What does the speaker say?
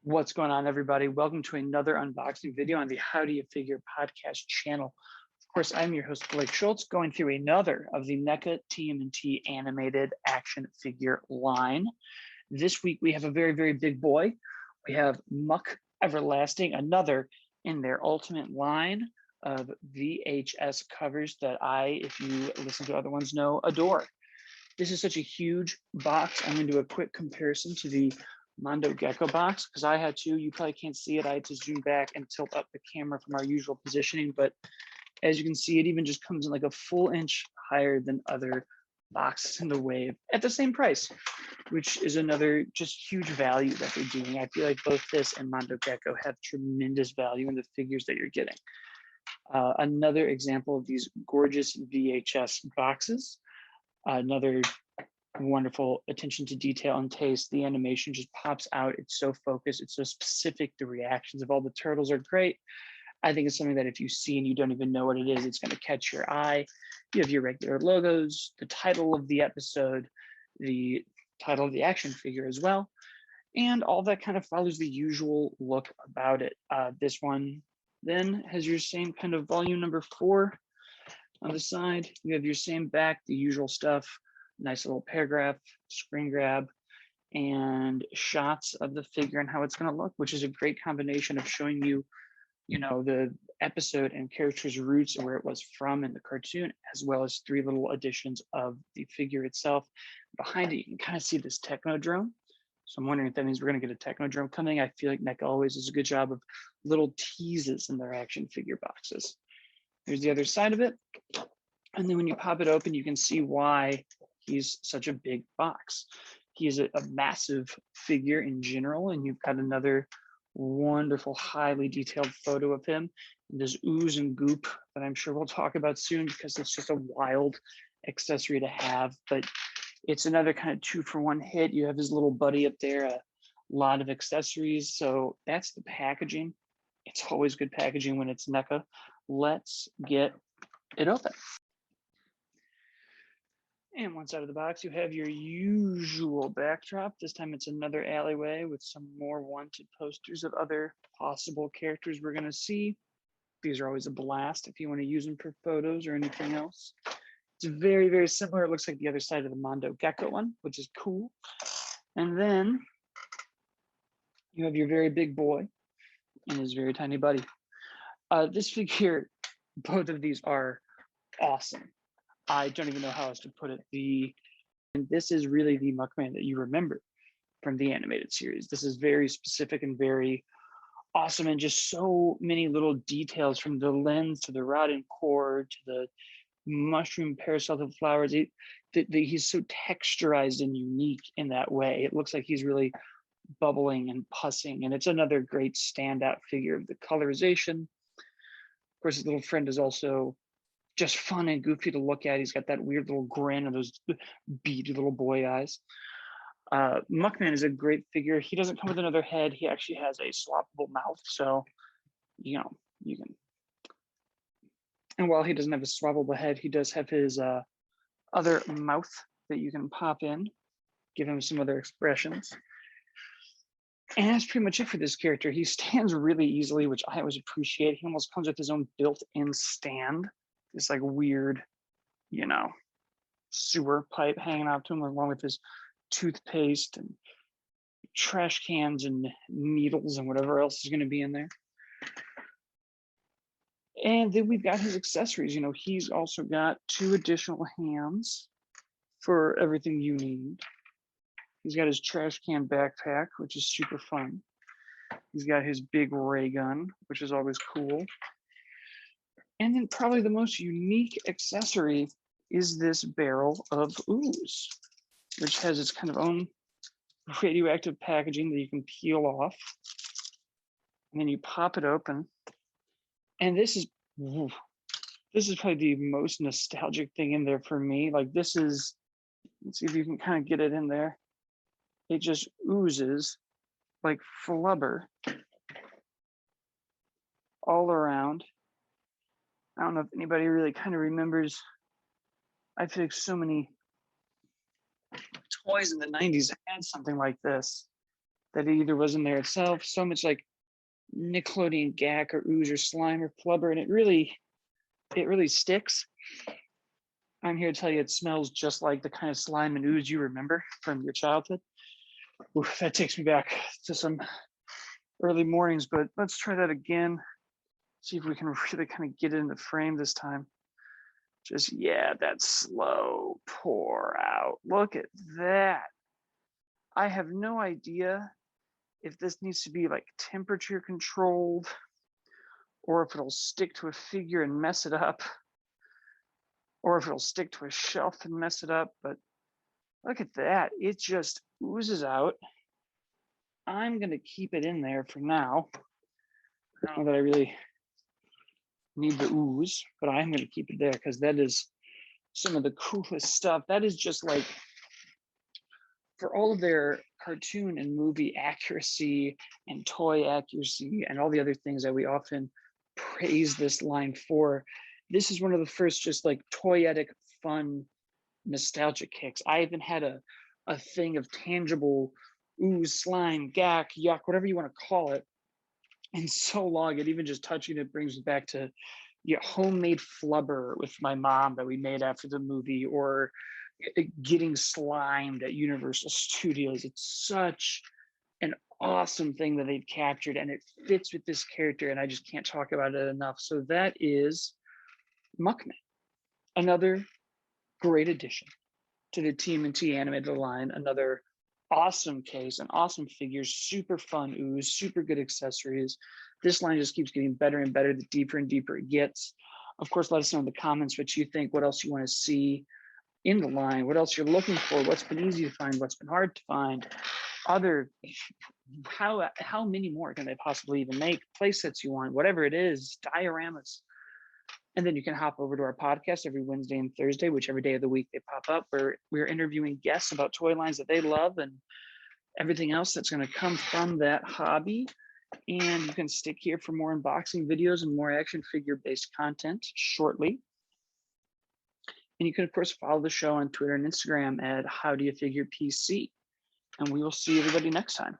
What's going on, everybody? Welcome to another unboxing video on the How Do You Figure podcast channel. Of course, I'm your host, Blake Schultz, going through another of the NECA TMNT animated action figure line. This week, we have a very, very big boy. We have Tuck Everlasting, another in their ultimate line of VHS covers that if you listen to other ones, know, adore. This is such a huge box. I'm going to do a quick comparison to the Mondo Gecko box because I had to. You probably can't see it. I had to zoom back and tilt up the camera from our usual positioning. But as you can see, it even just comes in like a full inch higher than other boxes in the wave at the same price, which is another just huge value that they're doing. I feel like both this and Mondo Gecko have tremendous value in the figures that you're getting. Another example of these gorgeous VHS boxes. Another wonderful attention to detail and taste. The animation just pops out. It's so focused. It's so specific. The reactions of all the turtles are great. I think it's something that if you see and you don't even know what it is, it's going to catch your eye. You have your regular logos, the title of the episode, the title of the action figure as well. And all that kind of follows the usual look about it. This one then has your same kind of volume number 4 on the side. You have your same back, the usual stuff. Nice little paragraph, screen grab, and shots of the figure and how it's going to look, which is a great combination of showing you, the episode and character's roots and where it was from in the cartoon, as well as 3 little additions of the figure itself. Behind it, you can kind of see this technodrome. So I'm wondering if that means we're going to get a technodrome coming. I feel like NECA always does a good job of little teases in their action figure boxes. Here's the other side of it. And then when you pop it open, you can see why he's such a big box. He is a massive figure in general, and you've got another wonderful, highly detailed photo of him. And there's ooze and goop that I'm sure we'll talk about soon because it's just a wild accessory to have. But it's another kind of 2-for-1 hit. You have his little buddy up there, a lot of accessories. So that's the packaging. It's always good packaging when it's NECA. Let's get it open. And one side of the box, you have your usual backdrop. This time it's another alleyway with some more wanted posters of other possible characters we're going to see. These are always a blast if you want to use them for photos or anything else. It's very, very similar. It looks like the other side of the Mondo Gecko one, which is cool. And then you have your very big boy and his very tiny buddy. This figure, both of these are awesome. I don't even know how else to put it. And this is really the Muckman that you remember from the animated series. This is very specific and very awesome, and just so many little details from the lens to the rod and cord to the mushroom parasol to the flowers. He's so texturized and unique in that way. It looks like he's really bubbling and pussing, and it's another great standout figure of the colorization. Of course, his little friend is also just fun and goofy to look at. He's got that weird little grin and those beady little boy eyes. Muckman is a great figure. He doesn't come with another head. He actually has a swappable mouth. So, you can. And while he doesn't have a swappable head, he does have his other mouth that you can pop in, give him some other expressions. And that's pretty much it for this character. He stands really easily, which I always appreciate. He almost comes with his own built-in stand. This like weird, sewer pipe hanging out to him, along with his toothpaste and trash cans and needles and whatever else is going to be in there. And then we've got his accessories. He's also got 2 additional hands for everything you need. He's got his trash can backpack, which is super fun. He's got his big ray gun, which is always cool. And then probably the most unique accessory is this barrel of ooze, which has its kind of own radioactive packaging that you can peel off. And then you pop it open. And this is probably the most nostalgic thing in there for me. Like this is, let's see if you can kind of get it in there. It just oozes like flubber all around. I don't know if anybody really kind of remembers. I feel like so many toys in the 90s had something like this. that it either wasn't there itself, so much like Nickelodeon gack or ooze or slime or flubber, and it really sticks. I'm here to tell you it smells just like the kind of slime and ooze you remember from your childhood. Oof, that takes me back to some early mornings, but let's try that again. See if we can really kind of get it in the frame this time. Just, yeah, that slow pour out. Look at that. I have no idea if this needs to be like temperature controlled or if it'll stick to a figure and mess it up, or if it'll stick to a shelf and mess it up. But look at that. It just oozes out. I'm going to keep it in there for now. I don't know that I really need the ooze, but I'm going to keep it there because that is some of the coolest stuff. That is just like, for all of their cartoon and movie accuracy and toy accuracy and all the other things that we often praise this line for, this is one of the first just like toyetic, fun, nostalgic kicks. I even had a thing of tangible ooze, slime, gack, yuck, whatever you want to call it, and so long. And even just touching it brings me back to homemade flubber with my mom that we made after the movie, or getting slimed at Universal Studios. It's such an awesome thing that they've captured, and it fits with this character, and I just can't talk about it enough. So that is Muckman, another great addition to the TMNT animated line, another awesome case, an awesome figure, super fun ooze, super good accessories. This line just keeps getting better and better the deeper and deeper it gets. Of course, let us know in the comments what you think, what else you want to see in the line, what else you're looking for, what's been easy to find, what's been hard to find, how many more can they possibly even make, play sets you want, whatever it is, dioramas. And then you can hop over to our podcast every Wednesday and Thursday, whichever day of the week they pop up, where we're interviewing guests about toy lines that they love and everything else that's going to come from that hobby. And you can stick here for more unboxing videos and more action figure based content shortly. And you can, of course, follow the show on Twitter and Instagram at How Do You Figure PC. And we will see everybody next time.